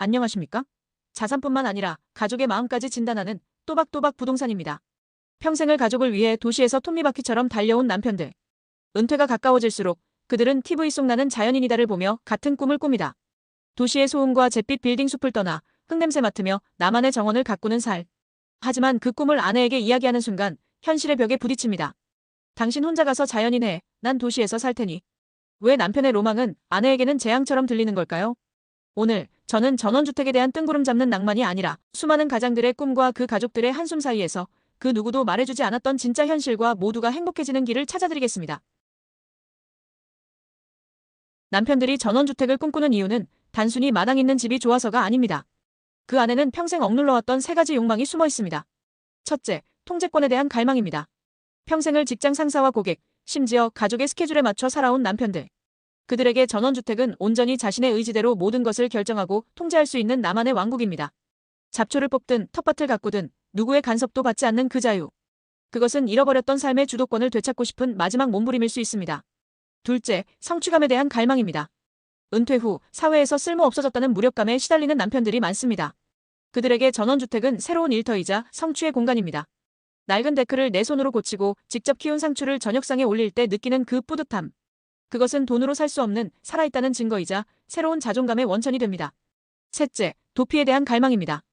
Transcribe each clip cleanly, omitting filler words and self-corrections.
안녕하십니까? 자산뿐만 아니라 가족의 마음까지 진단하는 또박또박 부동산입니다. 평생을 가족을 위해 도시에서 톱니바퀴처럼 달려온 남편들. 은퇴가 가까워질수록 그들은 TV 속 나는 자연인이다를 보며 같은 꿈을 꿉니다. 도시의 소음과 잿빛 빌딩 숲을 떠나 흙냄새 맡으며 나만의 정원을 가꾸는 살. 하지만 그 꿈을 아내에게 이야기하는 순간 현실의 벽에 부딪힙니다. 당신 혼자 가서 자연인 해. 난 도시에서 살 테니. 왜 남편의 로망은 아내에게는 재앙처럼 들리는 걸까요? 오늘 저는 전원주택에 대한 뜬구름 잡는 낭만이 아니라 수많은 가장들의 꿈과 그 가족들의 한숨 사이에서 그 누구도 말해주지 않았던 진짜 현실과 모두가 행복해지는 길을 찾아드리겠습니다. 남편들이 전원주택을 꿈꾸는 이유는 단순히 마당 있는 집이 좋아서가 아닙니다. 그 안에는 평생 억눌러왔던 세 가지 욕망이 숨어 있습니다. 첫째, 통제권에 대한 갈망입니다. 평생을 직장 상사와 고객, 심지어 가족의 스케줄에 맞춰 살아온 남편들. 그들에게 전원주택은 온전히 자신의 의지대로 모든 것을 결정하고 통제할 수 있는 나만의 왕국입니다. 잡초를 뽑든 텃밭을 가꾸든 누구의 간섭도 받지 않는 그 자유. 그것은 잃어버렸던 삶의 주도권을 되찾고 싶은 마지막 몸부림일 수 있습니다. 둘째, 성취감에 대한 갈망입니다. 은퇴 후 사회에서 쓸모 없어졌다는 무력감에 시달리는 남편들이 많습니다. 그들에게 전원주택은 새로운 일터이자 성취의 공간입니다. 낡은 데크를 내 손으로 고치고 직접 키운 상추를 저녁상에 올릴 때 느끼는 그 뿌듯함. 그것은 돈으로 살 수 없는 살아있다는 증거이자 새로운 자존감의 원천이 됩니다. 셋째, 도피에 대한 갈망입니다.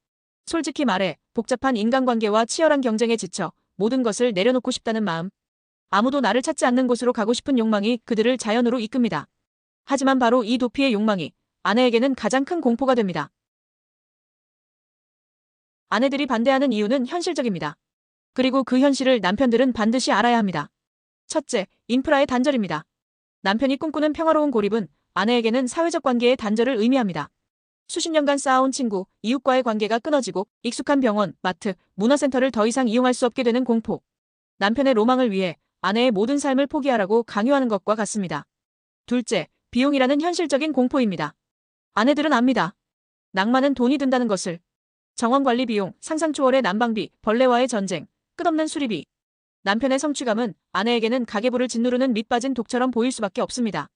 솔직히 말해 복잡한 인간관계와 치열한 경쟁에 지쳐 모든 것을 내려놓고 싶다는 마음. 아무도 나를 찾지 않는 곳으로 가고 싶은 욕망이 그들을 자연으로 이끕니다. 하지만 바로 이 도피의 욕망이 아내에게는 가장 큰 공포가 됩니다. 아내들이 반대하는 이유는 현실적입니다. 그리고 그 현실을 남편들은 반드시 알아야 합니다. 첫째, 인프라의 단절입니다. 남편이 꿈꾸는 평화로운 고립은 아내에게는 사회적 관계의 단절을 의미합니다. 수십 년간 쌓아온 친구, 이웃과의 관계가 끊어지고 익숙한 병원, 마트, 문화센터를 더 이상 이용할 수 없게 되는 공포. 남편의 로망을 위해 아내의 모든 삶을 포기하라고 강요하는 것과 같습니다. 둘째, 비용이라는 현실적인 공포입니다. 아내들은 압니다. 낭만은 돈이 든다는 것을. 정원관리 비용, 상상 초월의 난방비, 벌레와의 전쟁, 끝없는 수리비. 남편의 성취감은 아내에게는 가계부를 짓누르는 밑빠진 독처럼 보일 수밖에 없습니다.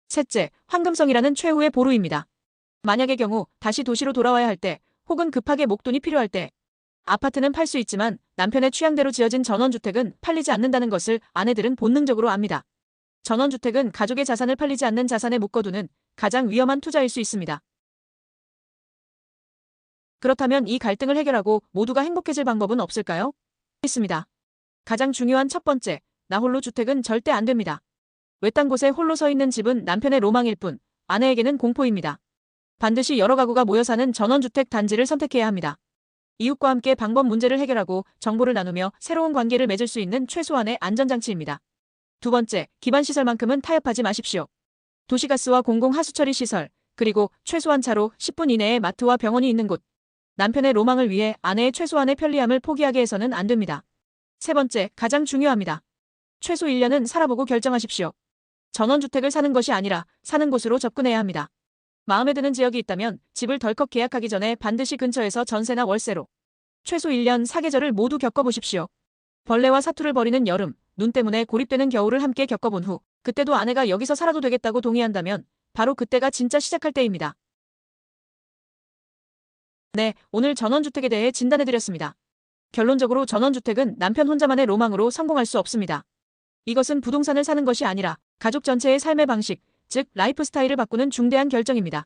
셋째, 황금성이라는 최후의 보루입니다. 만약의 경우 다시 도시로 돌아와야 할 때, 혹은 급하게 목돈이 필요할 때, 아파트는 팔 수 있지만 남편의 취향대로 지어진 전원주택은 팔리지 않는다는 것을 아내들은 본능적으로 압니다. 전원주택은 가족의 자산을 팔리지 않는 자산에 묶어두는 가장 위험한 투자일 수 있습니다. 그렇다면 이 갈등을 해결하고 모두가 행복해질 방법은 없을까요? 있습니다. 가장 중요한 첫 번째, 나 홀로 주택은 절대 안 됩니다. 외딴 곳에 홀로 서 있는 집은 남편의 로망일 뿐, 아내에게는 공포입니다. 반드시 여러 가구가 모여 사는 전원주택 단지를 선택해야 합니다. 이웃과 함께 방법 문제를 해결하고 정보를 나누며 새로운 관계를 맺을 수 있는 최소한의 안전장치입니다. 두 번째, 기반시설만큼은 타협하지 마십시오. 도시가스와 공공하수처리 시설, 그리고 최소한 차로 10분 이내에 마트와 병원이 있는 곳. 남편의 로망을 위해 아내의 최소한의 편리함을 포기하게 해서는 안 됩니다. 세 번째, 가장 중요합니다. 최소 1년은 살아보고 결정하십시오. 전원주택을 사는 것이 아니라 사는 곳으로 접근해야 합니다. 마음에 드는 지역이 있다면 집을 덜컥 계약하기 전에 반드시 근처에서 전세나 월세로 최소 1년 사계절을 모두 겪어보십시오. 벌레와 사투를 벌이는 여름, 눈 때문에 고립되는 겨울을 함께 겪어본 후 그때도 아내가 여기서 살아도 되겠다고 동의한다면 바로 그때가 진짜 시작할 때입니다. 네, 오늘 전원주택에 대해 진단해드렸습니다. 결론적으로 전원주택은 남편 혼자만의 로망으로 성공할 수 없습니다. 이것은 부동산을 사는 것이 아니라 가족 전체의 삶의 방식, 즉 라이프 스타일을 바꾸는 중대한 결정입니다.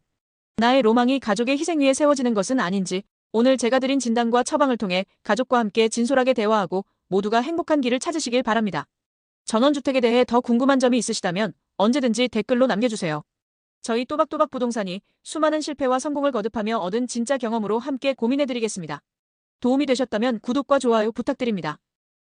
나의 로망이 가족의 희생 위에 세워지는 것은 아닌지 오늘 제가 드린 진단과 처방을 통해 가족과 함께 진솔하게 대화하고 모두가 행복한 길을 찾으시길 바랍니다. 전원주택에 대해 더 궁금한 점이 있으시다면 언제든지 댓글로 남겨주세요. 저희 또박또박 부동산이 수많은 실패와 성공을 거듭하며 얻은 진짜 경험으로 함께 고민해드리겠습니다. 도움이 되셨다면 구독과 좋아요 부탁드립니다.